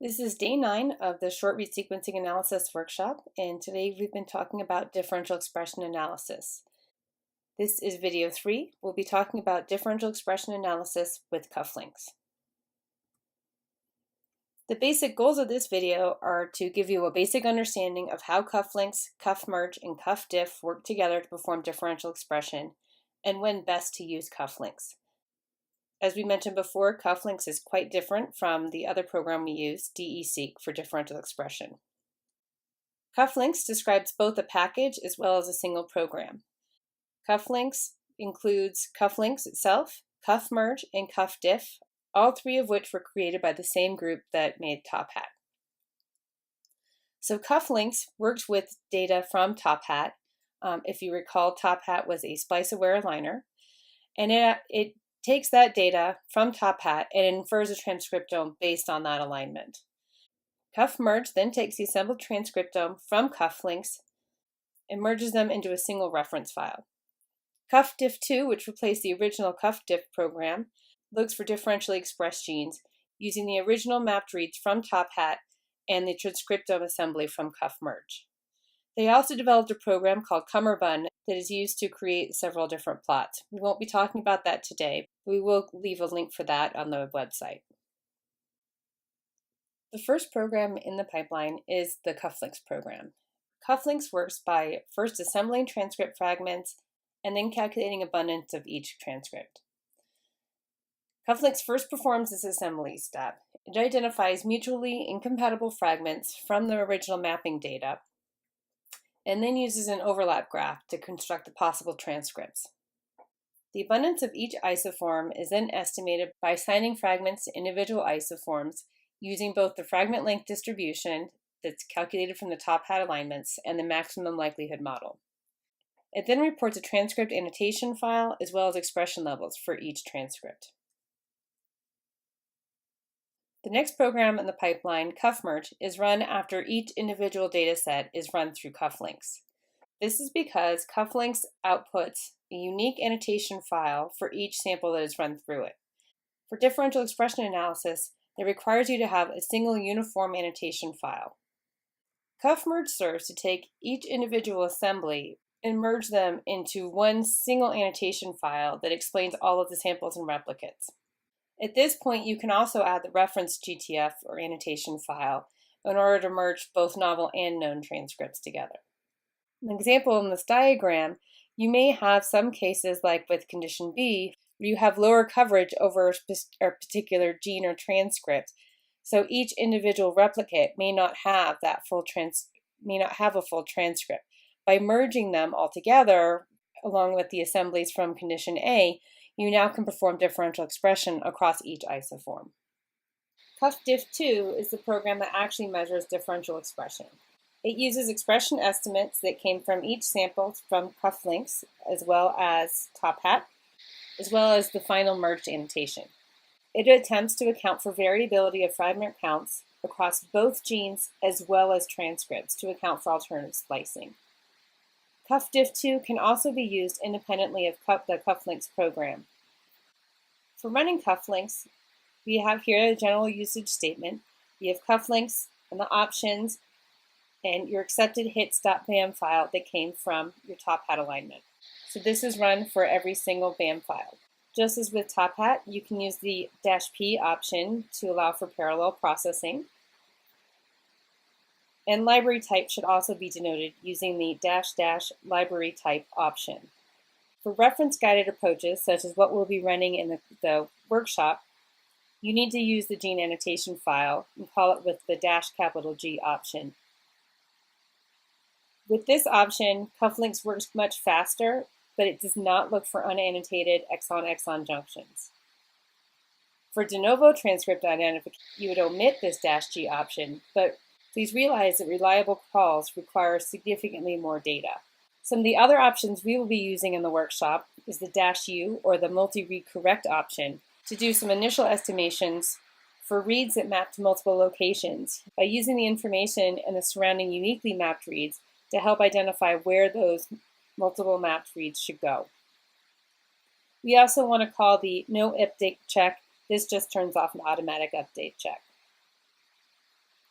This is day 9 of the short read sequencing analysis workshop, and today we've been talking about differential expression analysis. This is video 3. We'll be talking about differential expression analysis with cufflinks. The basic goals of this video are to give you a basic understanding of how cufflinks, cuff merge, and cuff diff work together to perform differential expression, and when best to use cufflinks. As we mentioned before, cufflinks is quite different from the other program we use, DE-seq, for differential expression. Cufflinks describes both a package as well as a single program. Cufflinks includes cufflinks itself, cuff merge, and cuff diff, all three of which were created by the same group that made Top Hat. So cufflinks works with data from Top Hat. If you recall, Top Hat was a splice-aware aligner, and it takes that data from Top Hat and infers a transcriptome based on that alignment. Cuff merge then takes the assembled transcriptome from cufflinks and merges them into a single reference file. Cuff diff 2, which replaced the original cuff diff program, looks for differentially expressed genes using the original mapped reads from Top Hat and the transcriptome assembly from cuff merge. They also developed a program called Cummerbund that is used to create several different plots. We won't be talking about that today. We will leave a link for that on the website. The first program in the pipeline is the cufflinks program. Cufflinks works by first assembling transcript fragments and then calculating abundance of each transcript. Cufflinks first performs this assembly step. It identifies mutually incompatible fragments from the original mapping data and then uses an overlap graph to construct the possible transcripts. The abundance of each isoform is then estimated by assigning fragments to individual isoforms using both the fragment length distribution that's calculated from the Top Hat alignments and the maximum likelihood model. It then reports a transcript annotation file as well as expression levels for each transcript. The next program in the pipeline, cuff merge, is run after each individual data set is run through cufflinks. This is because cufflinks outputs a unique annotation file for each sample that is run through it. For differential expression analysis, it requires you to have a single uniform annotation file. Cuff merge serves to take each individual assembly and merge them into one single annotation file that explains all of the samples and replicates. At this point, you can also add the reference GTF or annotation file in order to merge both novel and known transcripts together. An example in this diagram, you may have some cases like with condition B, where you have lower coverage over a particular gene or transcript. So each individual replicate may not have a full transcript. By merging them all together, along with the assemblies from condition A, you now can perform differential expression across each isoform. Cuff diff 2 is the program that actually measures differential expression. It uses expression estimates that came from each sample from cufflinks, as well as Top Hat, as well as the final merged annotation. It attempts to account for variability of fragment counts across both genes as well as transcripts to account for alternative splicing. Cuff diff 2 can also be used independently of the cufflinks program. For running cufflinks, we have here a general usage statement. We have cufflinks and the options and your accepted hits.bam file that came from your Top Hat alignment. So this is run for every single BAM file. Just as with Top Hat, you can use the -P option to allow for parallel processing. And library type should also be denoted using the -- library type option. For reference-guided approaches, such as what we'll be running in the workshop, you need to use the gene annotation file and call it with the -G option. With this option, cufflinks works much faster, but it does not look for unannotated exon-exon junctions. For de novo transcript identification, you would omit this -G option, but please realize that reliable calls require significantly more data. Some of the other options we will be using in the workshop is the -U or the multi-read correct option to do some initial estimations for reads that map to multiple locations by using the information and the surrounding uniquely mapped reads to help identify where those multiple mapped reads should go. We also want to call the no update check. This just turns off an automatic update check.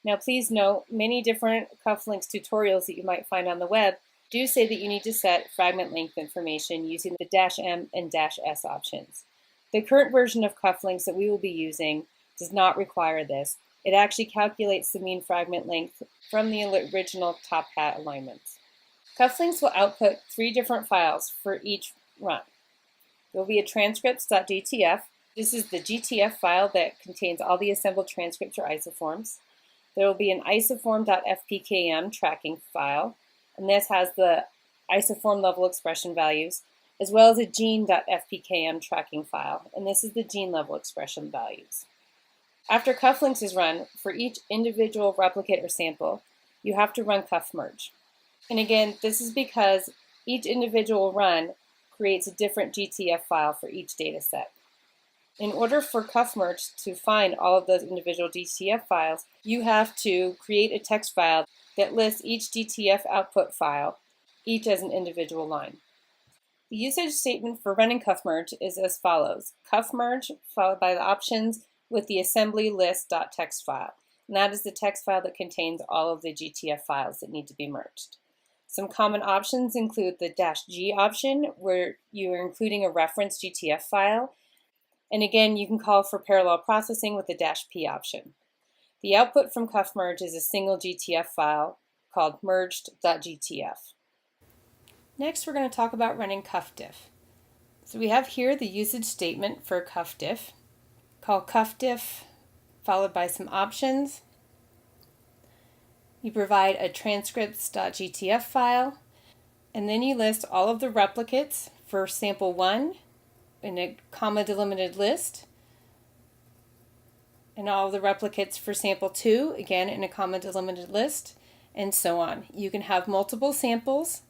Now please note, many different cufflinks tutorials that you might find on the web do say that you need to set fragment length information using the -M and -S options. The current version of cufflinks that we will be using does not require this. It actually calculates the mean fragment length from the original top hat alignments. Cufflinks will output 3 different files for each run. There will be a transcripts.gtf. This is the GTF file that contains all the assembled transcripts or isoforms. There will be an isoform.fpkm tracking file, and this has the isoform level expression values, as well as a gene.fpkm tracking file, and this is the gene level expression values. After cufflinks is run, for each individual replicate or sample, you have to run cuff merge. And again, this is because each individual run creates a different GTF file for each data set. In order for cuff merge to find all of those individual GTF files, you have to create a text file that lists each GTF output file, each as an individual line. The usage statement for running cuff merge is as follows: cuff merge followed by the options with the assembly list.txt file. And that is the text file that contains all of the GTF files that need to be merged. Some common options include the -G option, where you are including a reference GTF file. And again, you can call for parallel processing with the -P option. The output from cuff merge is a single GTF file called merged.gtf. Next, we're going to talk about running cuffdiff. So we have here the usage statement for cuffdiff. Call cuffdiff followed by some options. You provide a transcripts.gtf file, and then you list all of the replicates for sample 1 in a comma delimited list, and all of the replicates for sample 2, again in a comma delimited list, and so on. You can have multiple samples,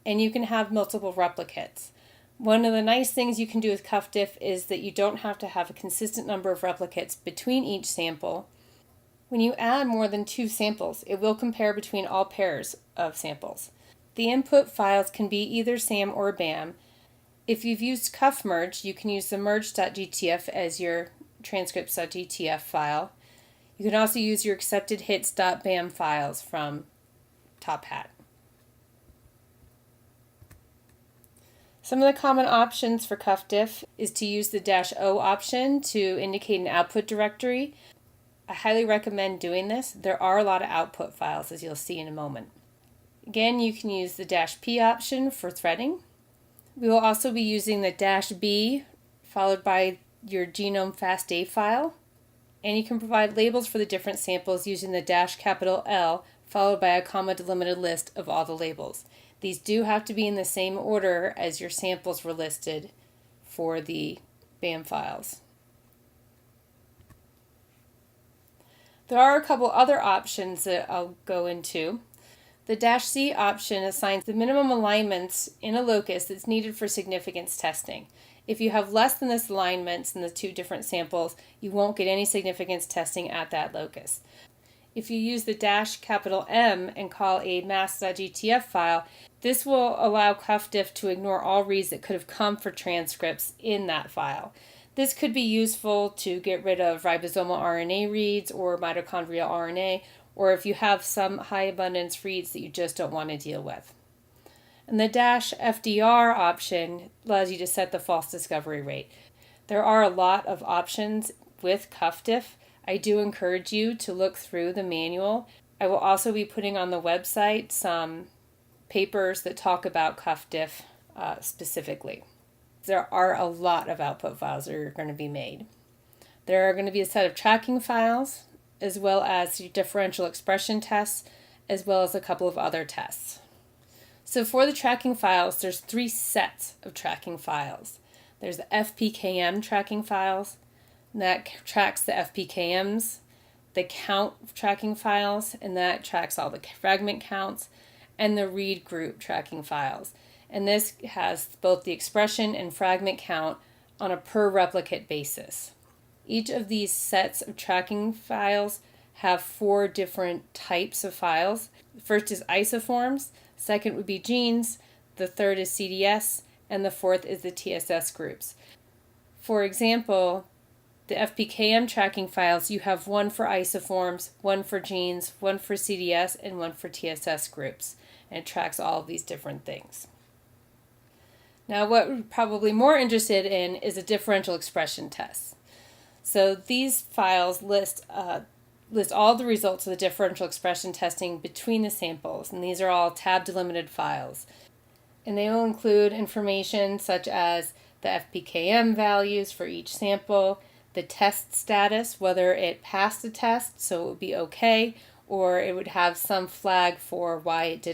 and you can have multiple replicates. One of the nice things you can do with cuffdiff is that you don't have to have a consistent number of replicates between each sample. When you add more than 2 samples, it will compare between all pairs of samples. The input files can be either SAM or BAM. If you've used cuff merge, you can use the merge.gtf as your transcripts.gtf file. You can also use your accepted hits.bam files from Top Hat. Some of the common options for cuffdiff is to use the -O option to indicate an output directory. I highly recommend doing this. There are a lot of output files, as you'll see in a moment. Again, you can use the -P option for threading. We will also be using the -B followed by your genome FASTA file. And you can provide labels for the different samples using the -L followed by a comma delimited list of all the labels. These do have to be in the same order as your samples were listed for the BAM files. There are a couple other options that I'll go into. The -C option assigns the minimum alignments in a locus that's needed for significance testing. If you have less than this alignments in the 2 different samples, you won't get any significance testing at that locus. If you use the -M and call a mask.gtf file, this will allow cuffdiff to ignore all reads that could have come for transcripts in that file. This could be useful to get rid of ribosomal RNA reads or mitochondrial RNA, or if you have some high abundance reads that you just don't want to deal with. And the -FDR option allows you to set the false discovery rate. There are a lot of options with cuffdiff. I do encourage you to look through the manual. I will also be putting on the website some papers that talk about cuffdiff specifically. There are a lot of output files that are going to be made. There are going to be a set of tracking files, as well as differential expression tests, as well as a couple of other tests. So for the tracking files, there's 3 sets of tracking files. There's the FPKM tracking files, and that tracks the FPKMs, the count tracking files, and that tracks all the fragment counts, and the read group tracking files. And this has both the expression and fragment count on a per replicate basis. Each of these sets of tracking files have 4 different types of files. The first is isoforms, second would be genes, the third is CDS, and the fourth is the TSS groups. For example, the FPKM tracking files, you have one for isoforms, one for genes, one for CDS, and one for TSS groups. And it tracks all of these different things. Now, what we're probably more interested in is a differential expression test. So these files list all the results of the differential expression testing between the samples, and these are all tab delimited files. And they will include information such as the FPKM values for each sample, the test status, whether it passed the test, so it would be okay, or it would have some flag for why it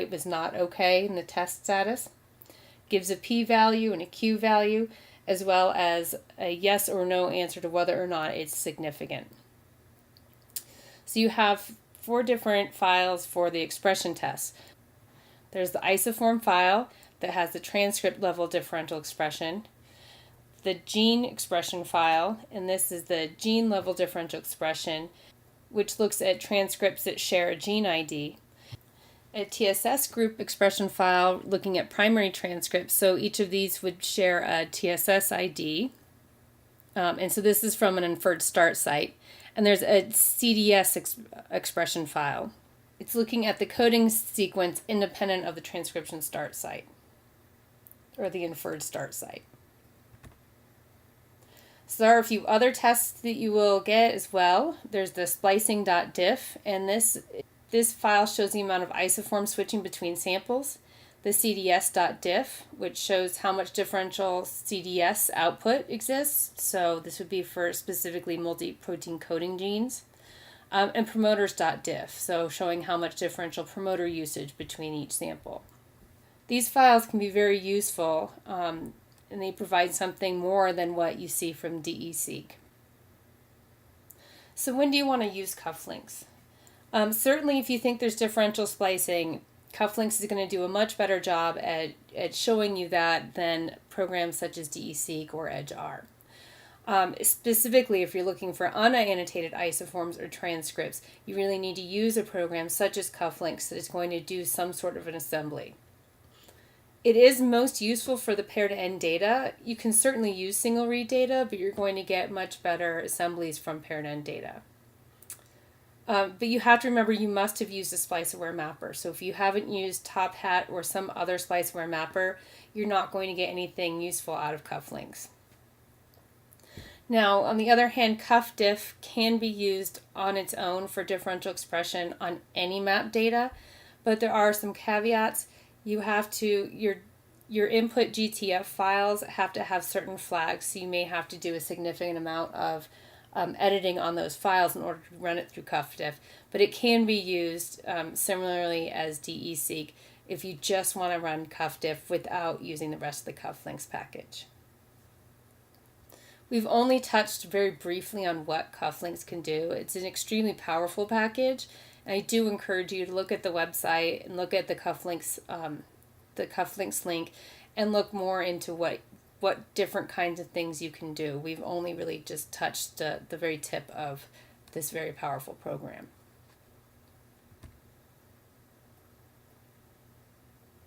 was not okay in the test status. Gives a p-value and a q-value, as well as a yes or no answer to whether or not it's significant. So you have 4 different files for the expression tests. There's the isoform file that has the transcript level differential expression, the gene expression file, and this is the gene level differential expression, which looks at transcripts that share a gene ID. A TSS group expression file looking at primary transcripts, so each of these would share a TSS ID. And so this is from an inferred start site. And there's a CDS expression file. It's looking at the coding sequence independent of the transcription start site, or the inferred start site. So there are a few other tests that you will get as well. There's the splicing.diff, and this file shows the amount of isoform switching between samples. The cds.diff, which shows how much differential CDS output exists. So this would be for specifically multi-protein coding genes. And promoters.diff, so showing how much differential promoter usage between each sample. These files can be very useful, and they provide something more than what you see from DE-seq. So when do you want to use cufflinks? Certainly if you think there's differential splicing, cufflinks is going to do a much better job at showing you that than programs such as DE-seq or EDGE are. Specifically, if you're looking for unannotated isoforms or transcripts, you really need to use a program such as cufflinks that is going to do some sort of an assembly. It is most useful for the pair-to-end data. You can certainly use single read data, but you're going to get much better assemblies from pair-to-end data. But you have to remember you must have used a splice-aware mapper. So if you haven't used Top Hat or some other splice-aware mapper, you're not going to get anything useful out of cufflinks. Now, on the other hand, cuffdiff can be used on its own for differential expression on any map data, but there are some caveats. You have to, your input GTF files have to have certain flags, so you may have to do a significant amount of editing on those files in order to run it through cuffdiff, but it can be used similarly as DE-seq if you just want to run cuffdiff without using the rest of the cufflinks package. We've only touched very briefly on what cufflinks can do. It's an extremely powerful package, and I do encourage you to look at the website and look at the cufflinks link and look more into what different kinds of things you can do. We've only really just touched the very tip of this very powerful program.